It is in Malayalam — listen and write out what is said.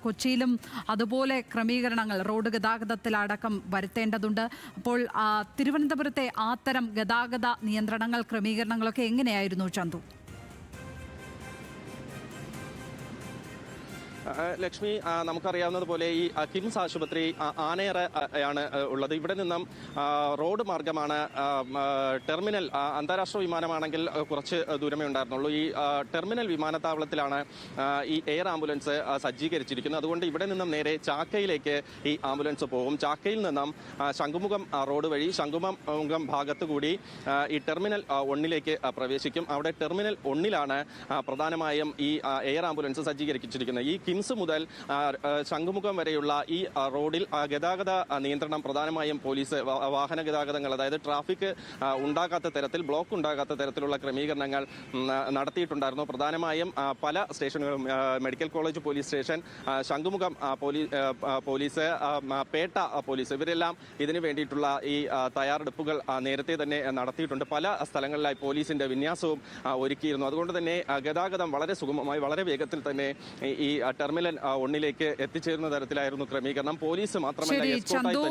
കൊച്ചിയിലും അതുപോലെ ക്രമീകരണങ്ങൾ റോഡ് ഗതാഗതത്തിലടക്കം വരുത്തേണ്ടതുണ്ട്. അപ്പോൾ തിരുവനന്തപുരത്തെ അത്തരം ഗതാഗത നിയന്ത്രണങ്ങൾ, ക്രമീകരണങ്ങളൊക്കെ എങ്ങനെയായിരുന്നു ചന്തു? ലക്ഷ്മി, നമുക്കറിയാവുന്നതുപോലെ ഈ കിംസ് ആശുപത്രി ആനയറ ആണ് ഉള്ളത്. ഇവിടെ നിന്നും റോഡ് മാർഗമാണ് ടെർമിനൽ. അന്താരാഷ്ട്ര വിമാനമാണെങ്കിൽ കുറച്ച് ദൂരമേ ഉണ്ടായിരുന്നുള്ളൂ. ഈ ടെർമിനൽ വിമാനത്താവളത്തിലാണ് ഈ എയർ ആംബുലൻസ് സജ്ജീകരിച്ചിരിക്കുന്നത്. അതുകൊണ്ട് ഇവിടെ നിന്നും നേരെ ചാക്കയിലേക്ക് ഈ ആംബുലൻസ് പോകും. ചാക്കയിൽ നിന്നും ശംഖുമുഖം റോഡ് വഴി ശംഖുമുഖം ഭാഗത്തു കൂടി ഈ ടെർമിനൽ 1ലേക്ക് പ്രവേശിക്കും. അവിടെ ടെർമിനൽ 1ലാണ് പ്രധാനമായും ഈ എയർ ആംബുലൻസ് സജ്ജീകരിച്ചിരിക്കുന്നത്. ഈ കിംസ് മുതൽ ശംഖുമുഖം വരെയുള്ള ഈ റോഡിൽ ഗതാഗത നിയന്ത്രണം പ്രധാനമായും പോലീസ് വാഹന ഗതാഗതങ്ങൾ, അതായത് ട്രാഫിക് ഉണ്ടാകാത്ത തരത്തിൽ, ബ്ലോക്ക് ഉണ്ടാകാത്ത തരത്തിലുള്ള ക്രമീകരണങ്ങൾ നടത്തിയിട്ടുണ്ടായിരുന്നു. പ്രധാനമായും പല സ്റ്റേഷനുകളും, medical college police station, Shanghumukham police, Pettah police, ഇവരെല്ലാം ഇതിനു വേണ്ടിയിട്ടുള്ള ഈ തയ്യാറെടുപ്പുകൾ നേരത്തെ തന്നെ നടത്തിയിട്ടുണ്ട്. പല സ്ഥലങ്ങളിലായി പോലീസിന്റെ വിന്യാസവും ഒരുക്കിയിരുന്നു. അതുകൊണ്ട് തന്നെ ഗതാഗതം വളരെ സുഗമമായി, വളരെ വേഗത്തിൽ തന്നെ ഈ ടെർമിനൽ 1ലേക്ക് എത്തിച്ചേരുന്ന തരത്തിലായിരുന്നു ക്രമീകരണം. പോലീസ് മാത്രമല്ല, എസ്കോർട്ടായി തന്നെ